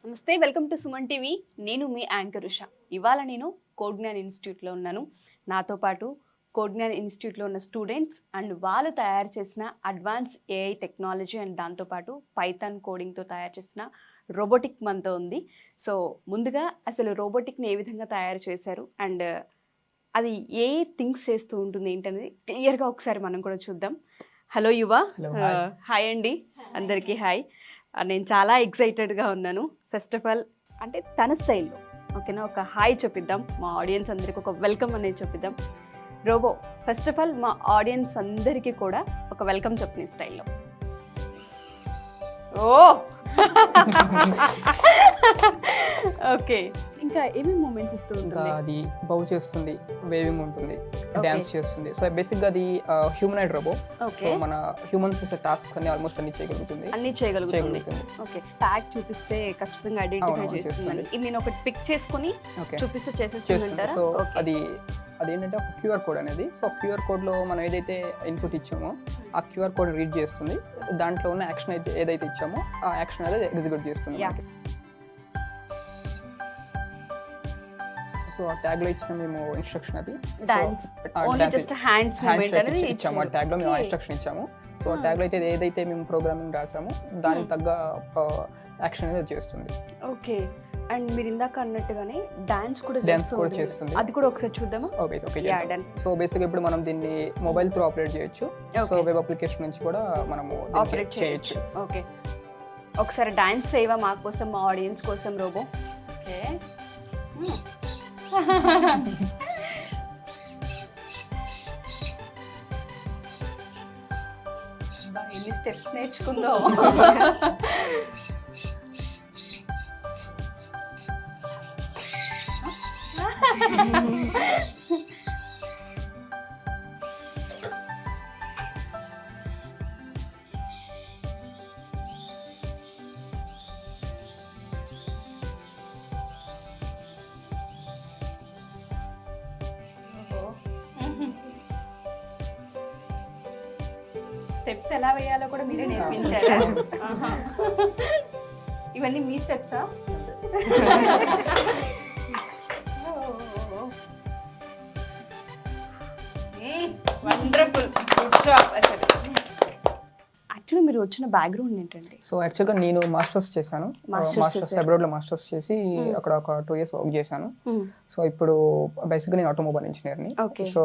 నమస్తే, welcome to Suman TV. నేను మీ anchor Usha. ఇవాళ నేను కోడ్జ్ఞాన్ ఇన్స్టిట్యూట్లో ఉన్నాను. నాతో పాటు కోడ్జ్ఞాన్ ఇన్స్టిట్యూట్లో ఉన్న స్టూడెంట్స్ అండ్ వాళ్ళు తయారు చేసిన అడ్వాన్స్ ఏఐ టెక్నాలజీ అండ్ దాంతోపాటు పైథాన్ కోడింగ్తో తయారు చేసిన రోబోటిక్ మనతో ఉంది. సో ముందుగా అసలు రోబోటిక్ని ఏ విధంగా తయారు చేశారు అండ్ అది ఏ థింగ్స్ చేస్తూ ఉంటుంది ఏంటనేది క్లియర్గా ఒకసారి మనం కూడా చూద్దాం. హలో యువ. హాయ్ అండి అందరికీ. హాయ్. నేను చాలా ఎక్సైటెడ్గా ఉన్నాను. ఫస్ట్ ఆఫ్ ఆల్ అంటే తన స్టైల్లో ఓకేనా ఒక హాయ్ చెప్పిద్దాం, మా ఆడియన్స్ అందరికి ఒక వెల్కమ్ అనేది చెప్పిద్దాం. రోబో, ఫస్ట్ ఆఫ్ ఆల్ మా ఆడియన్స్ అందరికీ కూడా ఒక వెల్కమ్ చెప్పిన స్టైల్లో. ఓ ఓకే, ఇంకా ఏమేమి మూమెంట్స్ ఇస్తూ ఉంటుంది? అది బౌ చేస్తుంది, వేవింగ్ ఉంటుంది, డాన్స్ చేస్తుంది. సో బేసిక్గా అది హ్యూమనాయిడ్ రోబో. సో మన హ్యూమన్స్ చేసే టాస్క్ అన్ని ఆల్మోస్ట్ అన్ని చేయగలుగుతుంది. ఓకే, ట్యాగ్ చూపిస్తే ఖచ్చితంగా ఐడెంటిఫై చేస్తుంది. నేను ఒకటి పిక్ చేసుకుని చూపిస్తే చేసేస్తుందంటారా? సో అదేంటంటే ఒక క్యూఆర్ కోడ్ అనేది. సో క్యూఆర్ కోడ్లో మనం ఏదైతే ఇన్పుట్ ఇచ్చామో ఆ క్యూఆర్ కోడ్ రీడ్ చేస్తుంది. దాంట్లో ఉన్న యాక్షన్ అయితే ఏదైతే ఇచ్చామో ఆ యాక్షన్ అనేది ఎగ్జిక్యూట్ చేస్తుంది. సో ఆ ట్యాగ్ లో ఇచ్చిన మేము ఇన్స్ట్రక్షన్ అది ఇచ్చాము. ఆ ట్యాగ్ లో మేము ఇన్స్ట్రక్షన్ ఇచ్చాము. సో ఆ ట్యాగ్ లో అయితే ఏదైతే మేము ప్రోగ్రామింగ్ రాసామో దానికి తగ్గ యాక్షన్ అనేది చేస్తుంది. ఓకే, అండ్ మీరు ఇందాక అన్నట్టుగానే డాన్స్ కూడా చేస్తుంది. అది కూడా ఒకసారి చూద్దామా? సో బేసిక్ ఇప్పుడు మనం దీన్ని మొబైల్ త్రూ ఆపరేట్ చేయొచ్చు. సో వెబ్ అప్లికేషన్ నుంచి కూడా మనము ఆపరేట్ చేయొచ్చు. ఓకే, ఒకసారి డాన్స్ చేయవా మా కోసం, మా ఆడియన్స్ కోసం రోబో? ఓకే, ఎన్ని స్టెప్స్ నేర్చుకుందో. స్టెప్స్ ఎలా వేయాలో కూడా మీరే నేర్పించారా? ఇవన్నీ మీ స్టెప్సా? Wonderful, good job. అసలు యాక్చువల్లీ మీరు వచ్చిన బ్యాక్గ్రౌండ్ ఏంటండి? సో యాక్చువల్గా నేను మాస్టర్స్ చేశాను. మాస్టర్స్ అబ్రాడ్లో మాస్టర్స్ చేసి అక్కడ ఒక 2 years వర్క్ చేశాను. సో ఇప్పుడు బేసిక్గా నేను ఆటోమొబైల్ ఇంజనీర్ని. సో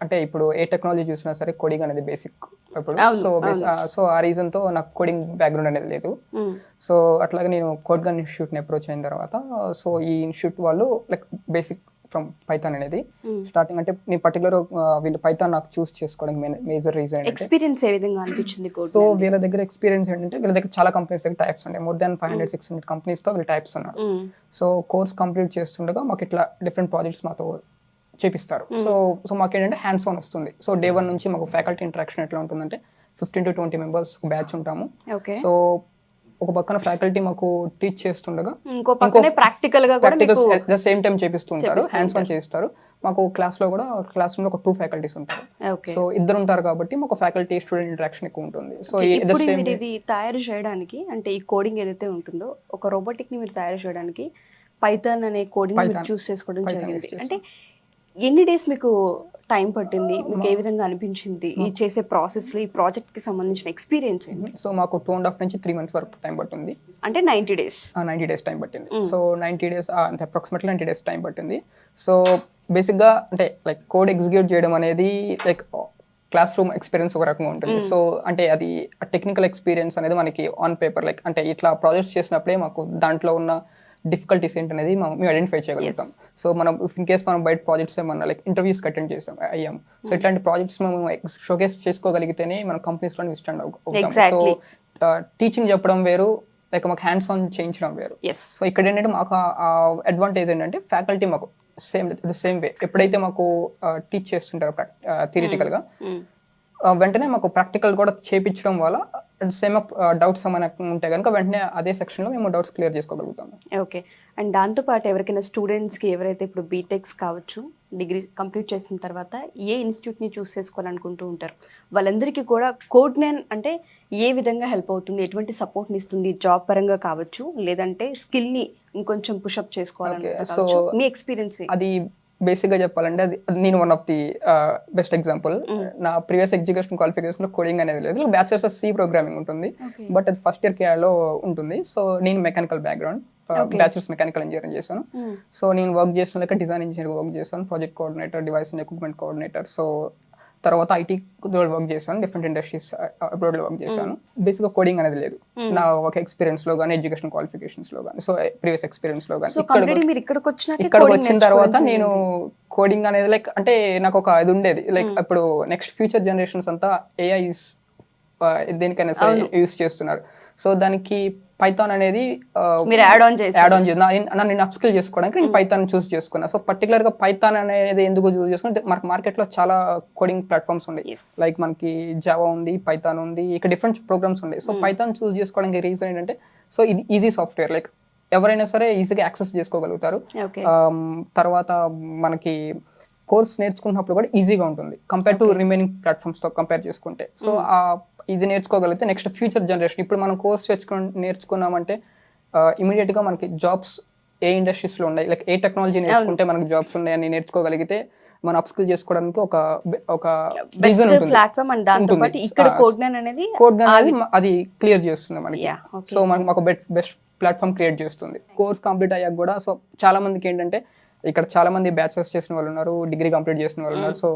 అంటే ఇప్పుడు ఏ టెక్నాలజీ చూసినా సరే కోడింగ్ అనేది బేసిక్ ఇప్పుడు. సో ఆ రీజన్తో నాకు కోడింగ్ బ్యాక్గ్రౌండ్ అనేది లేదు. సో అట్లాగే నేను కోడ్జ్ఞాన్ ఇన్స్టిట్యూట్ని అప్రోచ్ అయిన తర్వాత సో ఈ ఇన్స్టిట్యూట్ వాళ్ళు లైక్ బేసిక్ ఫ్రమ్ పైథాన్ అనేది స్టార్టింగ్ అంటే నేను పర్టికులర్ వీళ్ళు పైథాన్ నాకు చూస్ చేసుకోవడానికి మేజర్ రీజన్ ఎక్స్పీరియన్స్ ఏ విధంగా అనిపించింది? సో వీళ్ళ దగ్గర ఎక్స్పీరియన్స్ ఏంటంటే వీళ్ళ దగ్గర చాలా కంపెనీస్ దగ్గర టైప్స్ ఉన్నాయి. మోర్ దాన్ 500-600 కంపెనీస్తో వీళ్ళు టైప్స్ ఉన్నారు. సో కోర్స్ కంప్లీట్ చేస్తుండగా మాకు ఇట్లా డిఫరెంట్ ప్రాజెక్ట్స్ మాతో చేపిస్తారు. సో మాకేంటంటే హ్యాండ్స్ ఆన్ వస్తుంది. సో డే 1 నుంచి మాకు ఫ్యాకల్టీ ఇంటరాక్షన్ ఎట్లా ఉంటుందంటే 15 to 20 members బ్యాచ్ ఉంటాము. సో ఒక పక్కన ఫ్యాకల్టీ మాకు టీచ్ చేస్తుండగా ప్రాక్టికల్స్ సేమ్ టైం చేపిస్తూ ఉంటారు, హ్యాండ్స్ ఆన్ చేస్తారు. మాకు క్లాస్ రూమ్ లో ఒక 2 faculties ఉంటారు. సో 2 ఉంటారు కాబట్టి మాకు ఫ్యాకల్టీ స్టూడెంట్ ఇంటరాక్షన్ ఎక్కువ ఉంటుంది. సో ఇది తయారు చేయడానికి అంటే ఈ కోడింగ్ ఏదైతే ఉంటుందో ఒక రోబోటిక్ ని మీరు తయారు చేయడానికి పైథాన్ అనే కోడింగ్ చూస్ చేసుకోవడం జరిగింది. అంటే ఎన్ని డేస్ మీకు టైం పట్టింది? మీకు ఏ విధంగా అనిపించింది ఈ చేసే ప్రాసెస్ లో? ఈ ప్రాజెక్ట్ కి సంబంధించిన ఎక్స్పీరియన్స్ ఏంటి? సో మాకు 2.5 నుంచి 3 months వరకు టైం పట్టింది. అంటే 90 days టైం పట్టింది. సో 90 days అంటే అప్రాక్సిమేట్లీ 90 days టైం పట్టింది. సో బేసిక్ గా అంటే లైక్ కోడ్ ఎగ్జిక్యూట్ చేయడం అనేది లైక్ క్లాస్ రూమ్ ఎక్స్పీరియన్స్ ఒక రకంగా ఉంటుంది. సో అంటే అది టెక్నికల్ ఎక్స్పీరియన్స్ అనేది మనకి ఆన్ పేపర్ లైక్ అంటే ఇట్లా ప్రాజెక్ట్స్ చేసినప్పుడే మాకు దాంట్లో ఉన్న డిఫికల్టీస్ ఏంటనేది మేము ఐడెంటిఫై చేయగలుగుతాం. సో మనం ఇన్ కేస్ మనం బయట ప్రాజెక్ట్స్ ఏమన్నా లైక్ ఇంటర్వ్యూస్కి అటెండ్ అయ్యాం. సో ఇట్లాంటి ప్రాజెక్ట్స్ మేము షోకేస్ చేసుకోగలిగితేనే మనం కంపెనీస్లో స్టాండ్ అవుతాం. సో టీచింగ్ చెప్పడం వేరు, లైక్ మాకు హ్యాండ్స్ ఆన్ చేయించడం వేరు. సో ఇక్కడ ఏంటంటే మాకు అడ్వాంటేజ్ ఏంటంటే ఫ్యాకల్టీ మాకు సేమ్ వే ఎప్పుడైతే మాకు టీచ్ చేస్తుంటారో థియరిటికల్గా వెంటనే మాకు ప్రాక్టికల్ కూడా చేయించడం వల్ల సేమ్ డౌట్స్ ఏమైనా ఉంటే కనుక వెంటనే అదే సెక్షన్లో మేము డౌట్స్ క్లియర్ చేసుకోగలుగుతాము. ఓకే, అండ్ దాంతోపాటు ఎవరికైనా స్టూడెంట్స్కి ఎవరైతే ఇప్పుడు బీటెక్స్ కావచ్చు డిగ్రీ కంప్లీట్ చేసిన తర్వాత ఏ ఇన్స్టిట్యూట్ని చూస్ చేసుకోవాలనుకుంటూ ఉంటారు. వాళ్ళందరికీ కూడా కోడ్9 అంటే ఏ విధంగా హెల్ప్ అవుతుంది, ఎటువంటి సపోర్ట్ని ఇస్తుంది, జాబ్ పరంగా కావచ్చు, లేదంటే స్కిల్ని ఇంకొంచెం పుషప్ చేసుకోవాలంటే సో మీ ఎక్స్పీరియన్స్ అది బేసిక్గా చెప్పాలంటే అది నేను one of the best example. నా ప్రీవియస్ ఎడ్యుకేషన్ క్వాలిఫికేషన్ లో కోడింగ్ అనేది లేదు, బ్యాచిలర్స్ ఆఫ్ సి ప్రోగ్రామింగ్ ఉంటుంది, బట్ అది ఫస్ట్ ఇయర్ కేఆర్లో ఉంటుంది. సో నేను mechanical background, bachelors mechanical engineering చేశాను. సో నేను వర్క్ చేసిన లైక్ డిజైన్ ఇంజనీర్ వర్క్ చేశాను, project coordinator, device and equipment coordinator. So తర్వాత ఐటీ వర్క్ చేశాను, డిఫరెంట్ ఇండస్ట్రీస్ అబ్రాడ్ లో వర్క్ చేశాను. బేసిక్ గా కోడింగ్ అనేది లేదు నా ఒక ఎక్స్పీరియన్స్ లో కానీ, ఎడ్యుకేషన్ క్వాలిఫికేషన్స్ లో కానీ, సో ప్రీవియస్ ఎక్స్పీరియన్స్ లో కానీ. ఇక్కడికి వచ్చిన తర్వాత నేను కోడింగ్ అనేది లైక్ అంటే నాకు ఒక ఇది ఉండేది, లైక్ ఇప్పుడు నెక్స్ట్ ఫ్యూచర్ జనరేషన్స్ అంతా ఏఐ దేనికైనా సరే యూస్ చేస్తున్నారు. సో దానికి పైథాన్ అనేది యాడ్ ఆన్ చేసి నేను అప్స్కిల్ చేసుకోవడానికి నేను పైథాన్ చూస్ చేసుకున్నా. సో పర్టికులర్ గా పైథాన్ అనేది ఎందుకు చూస్ చేసుకున్నా, మనకి మార్కెట్ లో చాలా కోడింగ్ ప్లాట్ఫామ్స్ ఉన్నాయి, లైక్ మనకి జావా ఉంది, పైథాన్ ఉంది, ఇక్కడ డిఫరెంట్ ప్రోగ్రామ్స్ ఉన్నాయి. సో పైథాన్ చూస్ చేసుకోవడానికి రీజన్ ఏంటంటే, సో ఇది ఈజీ సాఫ్ట్వేర్, లైక్ ఎవరైనా సరే ఈజీగా యాక్సెస్ చేసుకోగలుగుతారు. తర్వాత మనకి కోర్స్ నేర్చుకున్నప్పుడు కూడా ఈజీగా ఉంటుంది కంపేర్ టు రిమైనింగ్ ప్లాట్ఫామ్స్ తో కంపేర్ చేసుకుంటే. సో ఇది నేర్చుకోగలిగితే నెక్స్ట్ ఫ్యూచర్ జనరేషన్, ఇప్పుడు మనం కోర్స్ నేర్చుకున్నామంటే ఇమీడియట్ గా మనకి జాబ్స్ ఏ ఇండస్ట్రీస్ లో ఉన్నాయి, లైక్ ఏ టెక్నాలజీ నేర్చుకుంటే మనకి జాబ్స్ ఉన్నాయని నేర్చుకోగలిగితే మనం అప్స్కిల్ చేసుకోవడానికి ఒక రీజన్ ఉంటుంది. కోడ్9 అనేది అది క్లియర్ చేస్తుంది మనకి. సో మాకు బెస్ట్ ప్లాట్ఫామ్ క్రియేట్ చేస్తుంది. కోర్స్ కంప్లీట్ అయ్యాక కూడా సో చాలా మందికి ఏంటంటే, ఇక్కడ చాలా మంది బ్యాచిలర్స్ చేసిన వాళ్ళు ఉన్నారు, డిగ్రీ కంప్లీట్ చేసిన వాళ్ళు ఉన్నారు. సో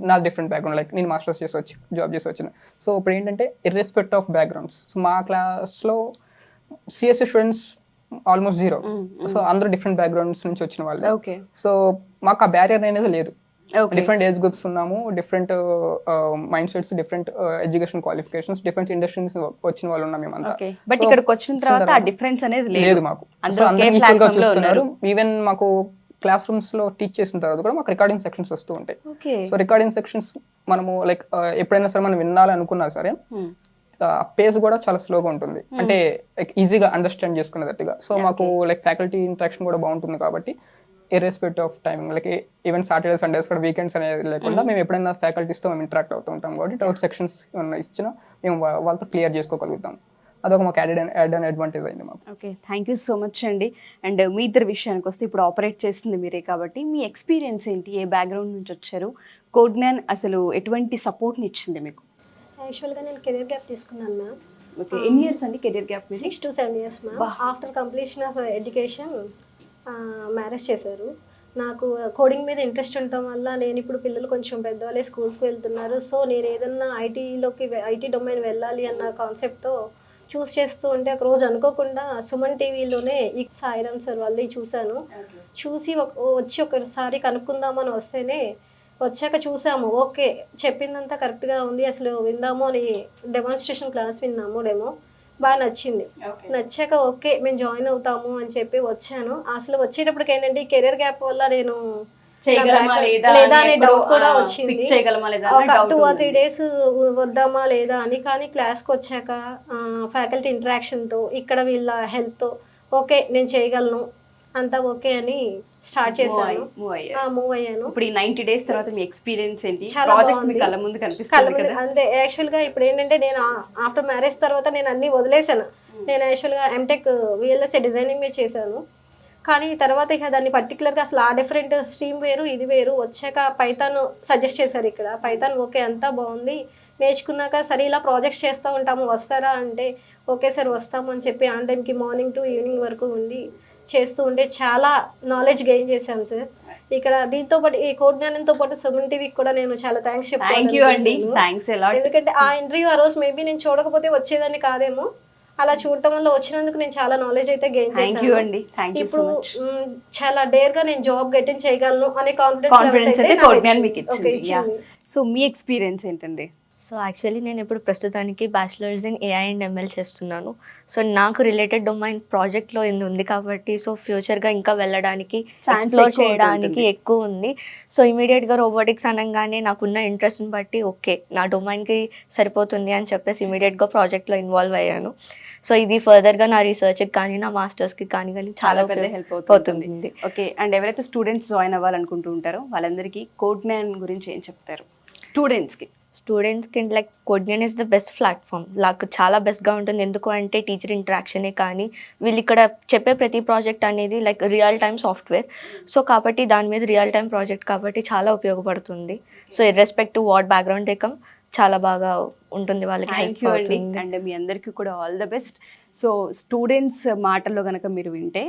నా డిఫరెంట్ బ్యాక్గ్రౌండ్, లైక్ నేను మాస్టర్స్ చేసి వచ్చి జాబ్ చేసి వచ్చిన. సో ఇప్పుడు ఏంటంటే ఇర్రెస్పెక్ట్ ఆఫ్ బ్యాక్గ్రౌండ్స్, సో మా క్లాస్లో సిఎస్సి స్టూడెంట్స్ ఆల్మోస్ట్ 0. సో అందరూ డిఫరెంట్ బ్యాక్గ్రౌండ్స్ నుంచి వచ్చిన వాళ్ళు. సో మాకు ఆ బ్యారియర్ అనేది లేదు. డిఫరెంట్ ఏజ్ గ్రూప్స్ ఉన్నాము, different mind sets, different education qualifications, different industries వచ్చిన వాళ్ళు ఉన్నాం మేమంతా. బట్ ఇక్కడికి వచ్చిన తర్వాత ఆ డిఫరెన్స్ అనేది లేదు మాకు. అందరూ ఈక్వల్ గా చూస్తున్నారు. ఈవెన్ మాకు క్లాస్ రూమ్స్ లో టీచ్ చేసిన తర్వాత కూడా మాకు రికార్డింగ్ సెక్షన్స్ వస్తూ ఉంటాయి. సో రికార్డింగ్ సెక్షన్స్ మనము లైక్ ఎప్పుడైనా సరే మనం వినాలనుకున్నా సరే పేస్ కూడా చాలా స్లోగా ఉంటుంది, అంటే ఈజీగా అండర్స్టాండ్ చేసుకునేటట్టుగా. సో మాకు లైక్ ఫ్యాకల్టీ ఇంటరాక్షన్ కూడా బాగుంటుంది కాబట్టి irrespective of timing, like even Saturday Sundays కూడా వీకెండ్స్ అనేది లేకుండా మేము ఎప్పుడైనా ఫ్యాకల్టీస్తో మేము ఇంటరాక్ట్ అవుతూ ఉంటాం కాబట్టి డౌట్ సెక్షన్స్ ఇచ్చినా మేము వాళ్ళతో క్లియర్ చేసుకోగలుగుతాం. అదొక మాకు యాడ్ అడ్వాంటేజ్ అయింది మాకు. Okay, thank you so much అండి. అండ్ మీ ఇద్దరు విషయానికి వస్తే, ఇప్పుడు ఆపరేట్ చేస్తుంది మీరే కాబట్టి మీ ఎక్స్పీరియన్స్ ఏంటి, ఏ బ్యాక్గ్రౌండ్ నుంచి వచ్చారు, కోడ్9 అసలు ఎటువంటి సపోర్ట్ని ఇచ్చింది మీకు? యాక్చువల్గా నేను కెరీర్ గ్యాప్ తీసుకున్నాను మ్యామ్. ఓకే, ఎన్ని ఇయర్స్ అండి career gap? 6 to 7 years ma'am. After completion of education marriage చేశారు. నాకు కోడింగ్ మీద ఇంట్రెస్ట్ ఉండటం వల్ల, నేను ఇప్పుడు పిల్లలు కొంచెం పెద్దవాళ్ళే స్కూల్స్కి వెళ్తున్నారు, సో నేను ఏదన్నా ఐటీ డొమైన్ వెళ్ళాలి అన్న కాన్సెప్ట్తో చూస్ చేస్తూ ఉంటే ఒక రోజు అనుకోకుండా సుమన్ టీవీలోనే ఈ సాయిరామ్ సార్ వాళ్ళది చూశాను. చూసి వచ్చి ఒకసారి కనుక్కుందామని వస్తేనే, వచ్చాక చూసాము, ఓకే చెప్పిందంతా కరెక్ట్గా ఉంది, అసలు విందాము అని డెమాన్స్ట్రేషన్ క్లాస్ విన్నాము, డెమో బాగా నచ్చింది. నచ్చాక ఓకే మేము జాయిన్ అవుతాము అని చెప్పి వచ్చాను. అసలు వచ్చేటప్పటికి ఏంటంటే ఈ కెరీర్ గ్యాప్ వల్ల నేను లేదా అనే డౌట్ కూడా వచ్చింది. ఒక 2 or 3 days వద్దామా లేదా అని. కానీ క్లాస్కి వచ్చాక ఫ్యాకల్టీ ఇంటరాక్షన్తో, ఇక్కడ వీళ్ళ హెల్ప్తో ఓకే నేను చేయగలను అంతా ఓకే అని స్టార్ట్ చేశాను, మూవ్ అయ్యాను. ఇప్పుడు ఈ 90 days తర్వాత మీ ఎక్స్పీరియన్స్ ఏంటి? చాలా బాగుంది. కళ్ళ ముందు కనిపిస్తుంది కదా. అంతే. యాక్చువల్గా ఇప్పుడు ఏంటంటే, నేను ఆఫ్టర్ మ్యారేజ్ తర్వాత నేను అన్ని వదిలేసాను. నేను యాక్చువల్గా ఎంటెక్ విఎల్ఎస్ఏ డిజైనింగ్ మీద చేశాను. కానీ తర్వాత ఇక దాన్ని పర్టికులర్గా అసలు ఆ డిఫరెంట్ స్ట్రీమ్ వేరు, ఇది వేరు. వచ్చాక పైథాన్ సజెస్ట్ చేశారు ఇక్కడ. పైథాన్ ఓకే అంతా బాగుంది. నేర్చుకున్నాక సరే ఇలా ప్రాజెక్ట్స్ చేస్తూ ఉంటాము, వస్తారా అంటే ఓకే సార్ వస్తాము అని చెప్పి ఆన్ టైంకి మార్నింగ్ టు ఈవినింగ్ వరకు ఉండి చేస్తూ ఉంటే చాలా నాలెడ్జ్ గెయిన్ చేశాను సార్ ఇక్కడ. దీంతో పాటు ఈ కోడ్9తో పాటు సుమన్ టీవీకి కూడా నేను చాలా థ్యాంక్స్ చెప్తాను. ఎందుకంటే ఆ ఇంటర్వ్యూ ఆ రోజు మేబీ నేను చూడకపోతే వచ్చేదాన్ని కాదేమో. అలా చూడటం వల్ల వచ్చినందుకు నేను చాలా నాలెడ్జ్ అయితే గెయిన్ చేశాను. ఇప్పుడు చాలా డేర్ గా నేను జాబ్ గెటిన్ చేయగలను అనే కాన్ఫిడెన్స్. సో మీ ఎక్స్పీరియన్స్ ఏంటండి? సో యాక్చువల్లీ నేను ఇప్పుడు ప్రస్తుతానికి bachelors in AI and ML చేస్తున్నాను. సో నాకు రిలేటెడ్ డొమైన్ ప్రాజెక్ట్లో ఉంది కాబట్టి సో ఫ్యూచర్గా ఇంకా వెళ్ళడానికి ఎక్స్ప్లోర్ ఎక్కువ చేయడానికి ఉంటుంది. ఎక్కువ ఉంది. సో ఇమీడియట్గా రోబోటిక్స్ అనగానే నాకున్న ఇంట్రెస్ట్ని బట్టి ఓకే నా డొమైన్కి సరిపోతుంది అని చెప్పేసి ఇమీడియట్గా ప్రాజెక్ట్లో ఇన్వాల్వ్ అయ్యాను. సో ఇది ఫర్దర్గా నా రీసెర్చ్కి కానీ నా మాస్టర్స్కి కానీ చాలా పెద్ద హెల్ప్ అవుతుంది. ఉపయోగపడుతుంది. ఓకే, అండ్ ఎవరైతే స్టూడెంట్స్ జాయిన్ అవ్వాలనుకుంటూ ఉంటారో వాళ్ళందరికీ కోడ్ జ్ఞాన్ గురించి ఏం చెప్తారు స్టూడెంట్స్కి? స్టూడెంట్స్కి like Codegyan is the best platform. నాకు చాలా బెస్ట్గా ఉంటుంది. ఎందుకు అంటే టీచర్ ఇంటరాక్షనే కానీ వీళ్ళు ఇక్కడ చెప్పే ప్రతి ప్రాజెక్ట్ అనేది like real time software. So కాబట్టి దాని మీద రియల్ టైమ్ ప్రాజెక్ట్ కాబట్టి చాలా ఉపయోగపడుతుంది. So irrespective what background they come చాలా బాగా ఉంటుంది వాళ్ళకి థ్యాంక్ హెల్ప్ యూ అండి, అవుతుంది. అండ్ మీ అందరికీ కూడా all the best. So students మాటల్లో కనుక మీరు వింటే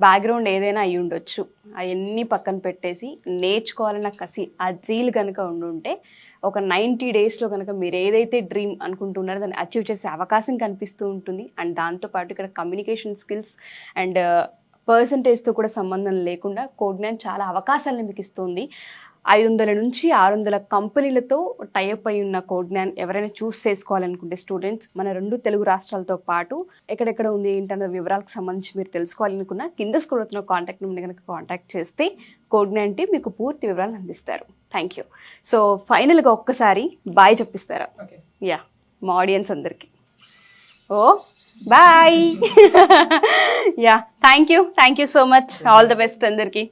బ్యాక్గ్రౌండ్ ఏదైనా అయి ఉండొచ్చు, అవన్నీ పక్కన పెట్టేసి నేర్చుకోవాలన్న కసి ఆ జీల్ కనుక ఉండుంటే ఒక 90 డేస్లో కనుక మీరు ఏదైతే డ్రీమ్ అనుకుంటున్నారో దాన్ని అచీవ్ చేసే అవకాశం కనిపిస్తూ ఉంటుంది. అండ్ దాంతోపాటు ఇక్కడ కమ్యూనికేషన్ స్కిల్స్ అండ్ పర్సంటేజ్తో కూడా సంబంధం లేకుండా కోడ్ జ్ఞాన్ చాలా అవకాశాలను మీకు ఇస్తుంది. 500 నుంచి 600 కంపెనీలతో టైఅప్ అయి ఉన్న కోడ్ జ్ఞాన్ ఎవరైనా చూస్ చేసుకోవాలనుకుంటే స్టూడెంట్స్ మన 2 తెలుగు రాష్ట్రాలతో పాటు ఎక్కడెక్కడ ఉంది ఏంటన్న వివరాలకు సంబంధించి మీరు తెలుసుకోవాలనుకున్న కింద స్క్రోల్ అవుతున్న కాంటాక్ట్ నెంబర్ని కనుక కాంటాక్ట్ చేస్తే కోడ్ జ్ఞాన్ టీం మీకు పూర్తి వివరాలు అందిస్తారు. Thank you. సో ఫైనల్గా ఒక్కసారి బాయ్ చెప్పిస్తారా? యా, మా ఆడియన్స్ అందరికీ oh bye. Yeah, thank you so much. All the best అందరికీ.